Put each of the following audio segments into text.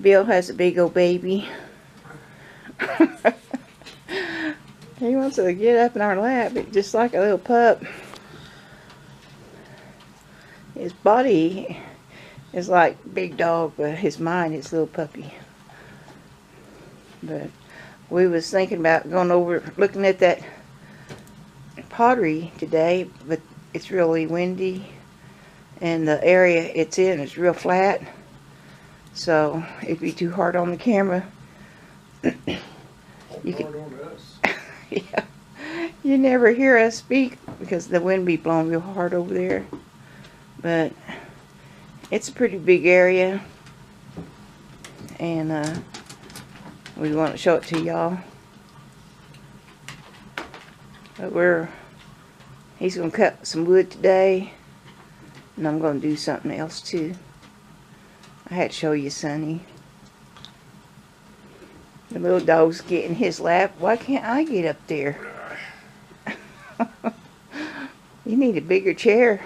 Bill has a big old baby. He wants to get up in our lap, just like a little pup. His body is like big dog, but his mind is little puppy. But we was thinking about going over, looking at that pottery today, but it's really windy, and the area it's in is real flat, so it'd be too hard on the camera. You can, hard on us. Yeah, you never hear us speak because the wind be blowing real hard over there. But it's a pretty big area, and we want to show it to y'all. But he's gonna cut some wood today, and I'm gonna do something else too. I had to show you Sonny. The little dog's getting his lap. Why can't I get up there? You need a bigger chair.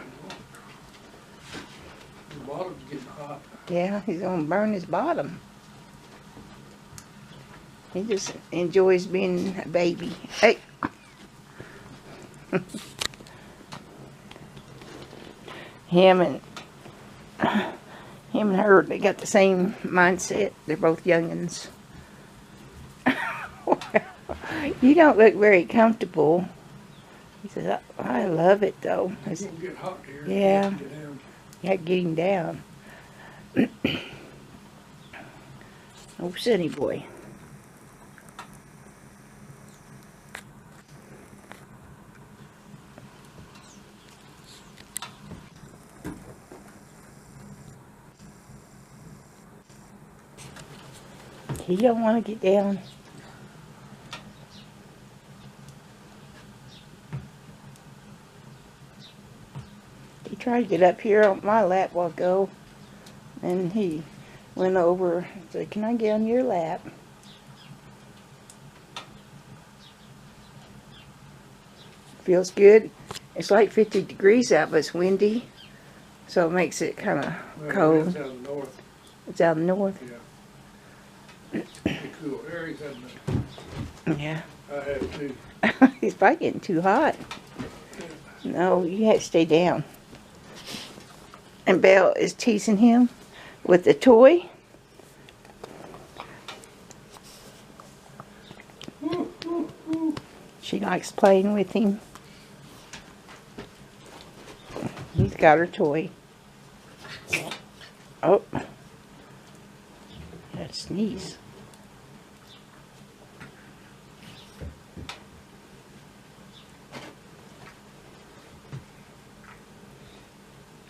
The bottom's getting hot. Yeah, he's gonna burn his bottom. He just enjoys being a baby. Hey. Him and her, they got the same mindset. They're both youngins. You don't look very comfortable. He says, I love it though. It's gonna get hot here. Yeah. You have to get him down. Oh, Sonny boy. He don't want to get down. He tried to get up here on my lap a while ago, and he went over and said, "Can I get on your lap?" Feels good. It's like 50 degrees out, but it's windy, so it makes it kind of cold. It's out of the north. It's out in the north. Yeah. Pretty cool areas, hasn't it? Yeah. I have too. He's probably getting too hot. No, you have to stay down. And Belle is teasing him with the toy. She likes playing with him. He's got her toy. Oh. That sneeze.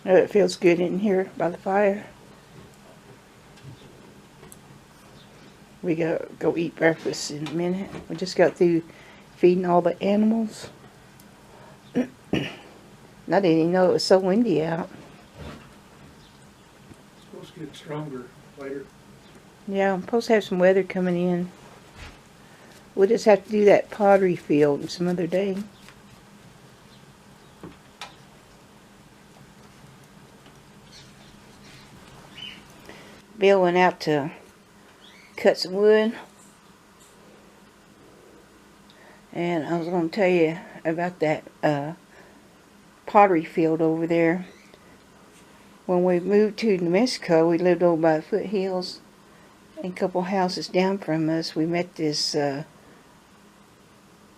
Oh, it feels good in here by the fire. We go eat breakfast in a minute. We just got through feeding all the animals. I didn't even know it was so windy out. It's supposed to get stronger later. Yeah, I'm supposed to have some weather coming in. We'll just have to do that pottery field some other day. Bill went out to cut some wood, and I was going to tell you about that pottery field over there. When we moved to New Mexico, we lived over by the foothills, and a couple houses down from us, we met this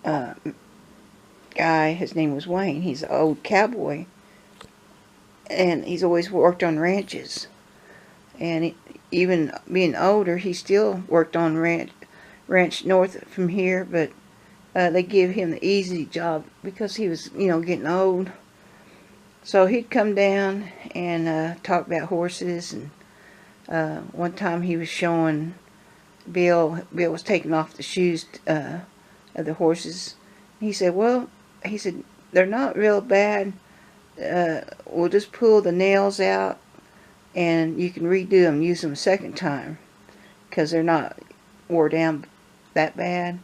guy. His name was Wayne. He's an old cowboy, and he's always worked on ranches. And even being older, he still worked on ranch north from here, but they give him the easy job because he was, getting old. So he'd come down and talk about horses. And one time he was showing Bill was taking off the shoes of the horses. He said, "Well," he said, "they're not real bad. We'll just pull the nails out, and you can redo them, use them a second time, because they're not wore down that bad."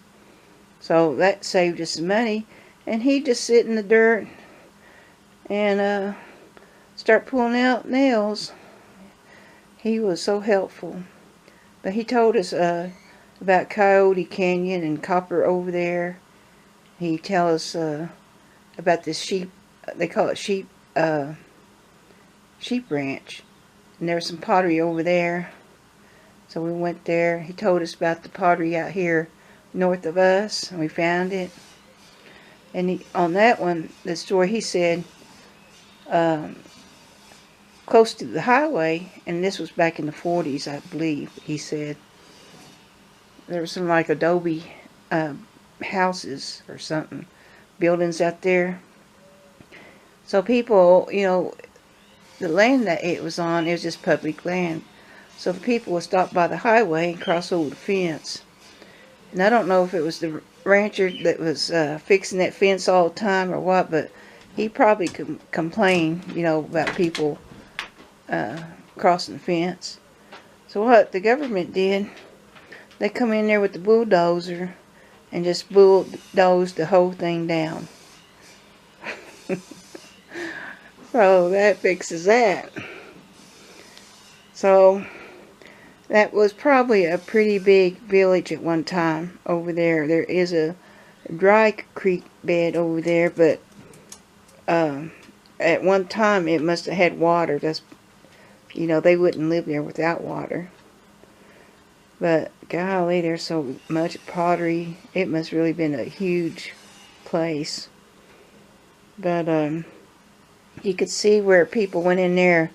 So that saved us some money. And he'd just sit in the dirt and start pulling out nails. He was so helpful. But he told us about Coyote Canyon and copper over there. He tell us about this sheep. They call it sheep ranch, and there's some pottery over there. So we went there. He told us about the pottery out here north of us, and we found it. And on that one, the story, he said, close to the highway, and this was back in the 40s, I believe, he said, there was some like adobe houses or something, buildings out there. So people, the land that it was on, it was just public land. So the people would stop by the highway and cross over the fence. And I don't know if it was the rancher that was fixing that fence all the time or what, but he probably complained, about people crossing the fence. So what the government did, they come in there with the bulldozer and just bulldozed the whole thing down. So that fixes that. So that was probably a pretty big village at one time over there. There is a dry creek bed over there, but at one time it must have had water. That's, they wouldn't live there without water. But golly, there's so much pottery. It must really been a huge place. But you could see where people went in there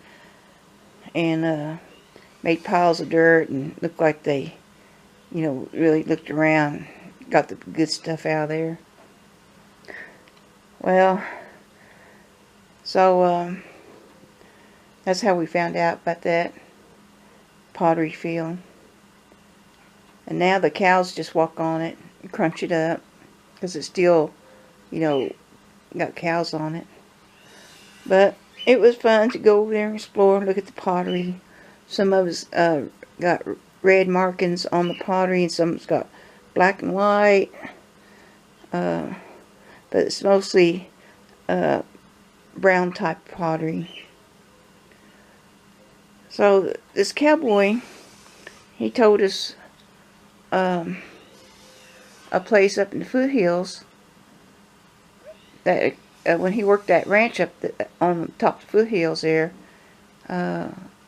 and made piles of dirt and looked like they, really looked around, got the good stuff out of there. Well, so that's how we found out about that pottery field. And now the cows just walk on it and crunch it up because it's still, got cows on it. But it was fun to go over there and explore and look at the pottery. Some of us got red markings on the pottery, and some of us got black and white. But it's mostly brown type pottery. So this cowboy, he told us a place up in the foothills that when he worked that ranch up on the top of the foothills there,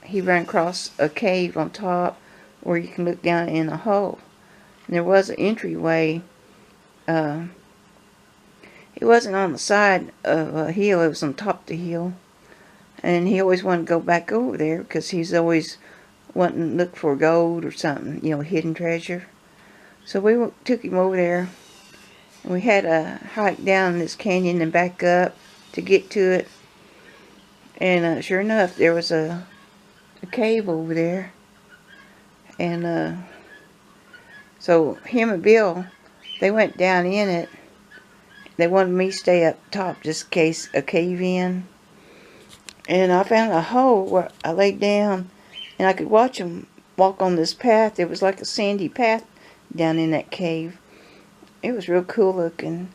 he ran across a cave on top where you can look down in a hole. And there was an entryway. It wasn't on the side of a hill, it was on top of the hill. And he always wanted to go back over there because he's always wanting to look for gold or something, hidden treasure. So we took him over there. And we had to hike down this canyon and back up to get to it. And sure enough, there was a cave over there. And so him and Bill, they went down in it. They wanted me to stay up top just in case a cave in. And I found a hole where I laid down and I could watch them walk on this path. It was like a sandy path down in that cave. It was real cool looking.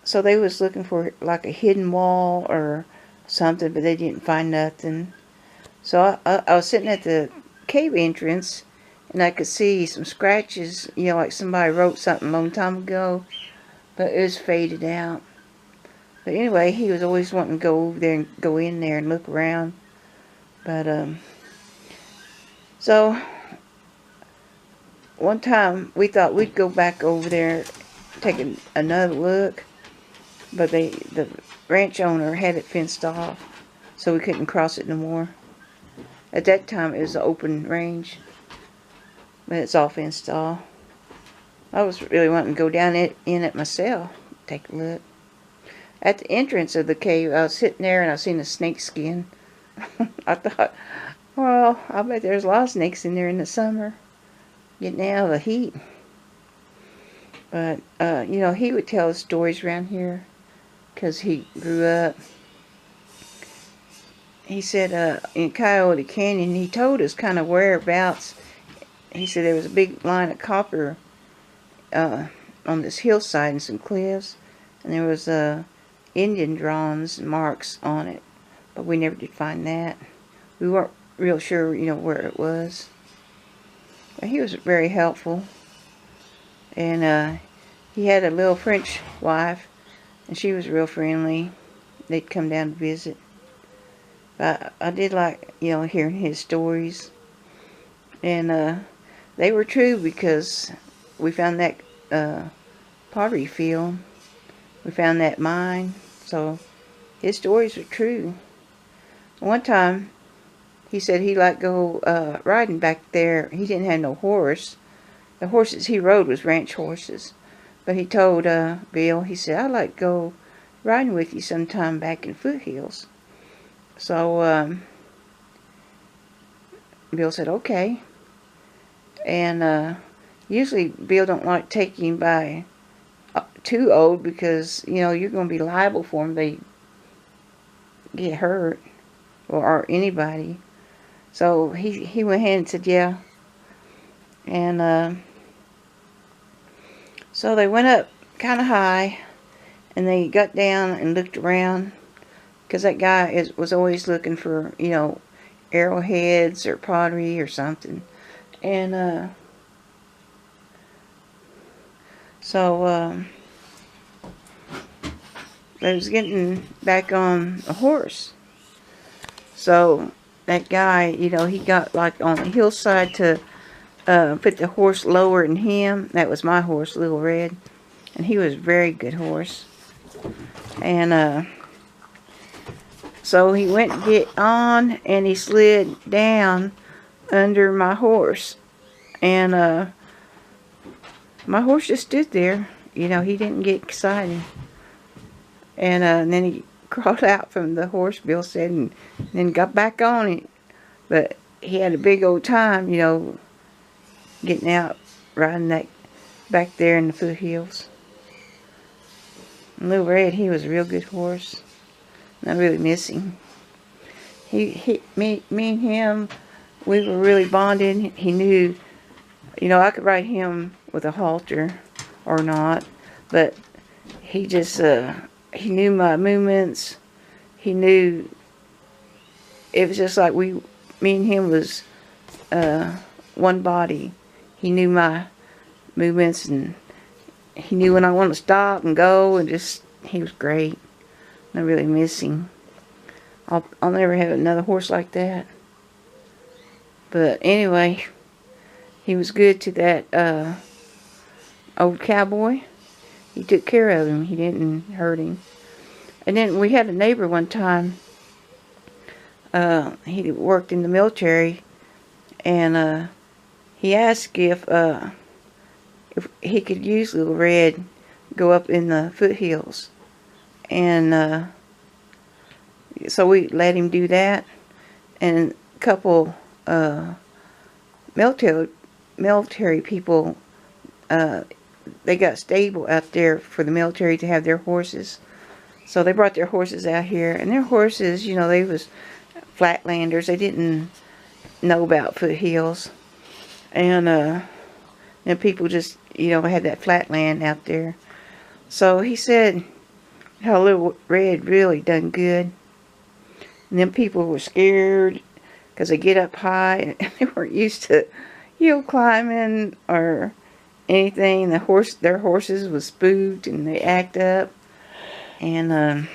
So they was looking for like a hidden wall or something, but they didn't find nothing. So I was sitting at the cave entrance and I could see some scratches, like somebody wrote something a long time ago, but it was faded out. But anyway, he was always wanting to go over there and go in there and look around. But so one time we thought we'd go back over there, take another look, but the ranch owner had it fenced off, so we couldn't cross it no more. At that time it was an open range, but it's all fenced off. I was really wanting to go down in it myself, take a look. At the entrance of the cave, I was sitting there and I seen a snake skin. I thought, well, I bet there's a lot of snakes in there in the summer, getting out of the heat. But, he would tell us stories around here because he grew up. He said in Coyote Canyon, he told us kind of whereabouts. He said there was a big line of copper on this hillside and some cliffs. And there was Indian drawings and marks on it. But we never did find that. We weren't real sure, where it was. But he was very helpful. And he had a little French wife, and she was real friendly. They'd come down to visit. But I did like, hearing his stories. And they were true because we found that pottery field. We found that mine. So his stories were true. One time, he said he liked to go riding back there. He didn't have no horse. The horses he rode was ranch horses. But he told Bill, he said, I'd like to go riding with you sometime back in foothills. So Bill said, okay. And usually Bill don't like taking him by too old because, you're going to be liable for him. They get hurt, or anybody. So he went ahead and said, yeah. And so they went up kind of high, and they got down and looked around, because that guy was always looking for, arrowheads or pottery or something. And so they was getting back on a horse. So that guy, he got like on the hillside to put the horse lower than him. That was my horse, Little Red. And he was a very good horse. And so he went to get on, and he slid down under my horse. And my horse just stood there. He didn't get excited. And then he crawled out from the horse, Bill said, and then got back on it. But he had a big old time, getting out, riding that back there in the foothills. And Little Red, he was a real good horse. And I really miss him. Me and him, we were really bonded. He knew, I could ride him with a halter or not, but he just, he knew my movements. He knew, it was just like me and him was one body. He knew my movements, and he knew when I wanted to stop and go, and he was great. I really miss him. I'll never have another horse like that. But anyway, he was good to that old cowboy. He took care of him. He didn't hurt him. And then we had a neighbor one time. He worked in the military, and he asked if he could use Little Red, go up in the foothills. And so we let him do that. And a couple military people, they got stable out there for the military to have their horses. So they brought their horses out here, and their horses, they was flatlanders. They didn't know about foothills. And people just, had that flat land out there. So he said how Little Red really done good. And then people were scared because they get up high and they weren't used to hill climbing or anything. Their horses was spooked and they act up. And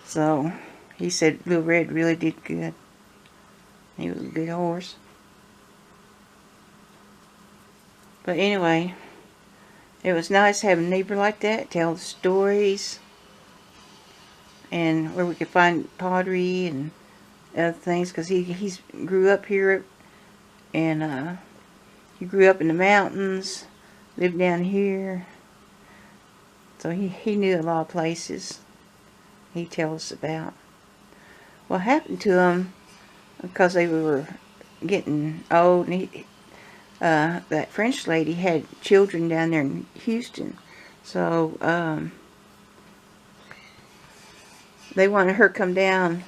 so he said Little Red really did good. He was a good horse. But anyway, it was nice having a neighbor like that, tell the stories, and where we could find pottery and other things, because he grew up here, and he grew up in the mountains, lived down here, so he knew a lot of places he'd tell us about. What happened to him, because they were getting old, and that French lady had children down there in Houston, so they wanted her to come down,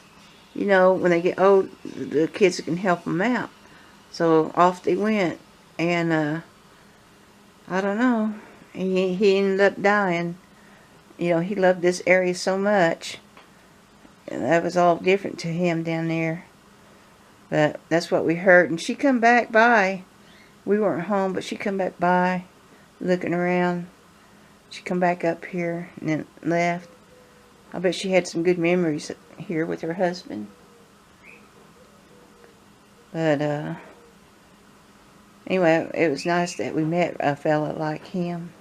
when they get old, the kids can help them out. So off they went, and I don't know, he ended up dying. He loved this area so much, and that was all different to him down there. But that's what we heard. And she come back by we weren't home, but she come back by, looking around. She come back up here and then left. I bet she had some good memories here with her husband. But, anyway, it was nice that we met a fella like him.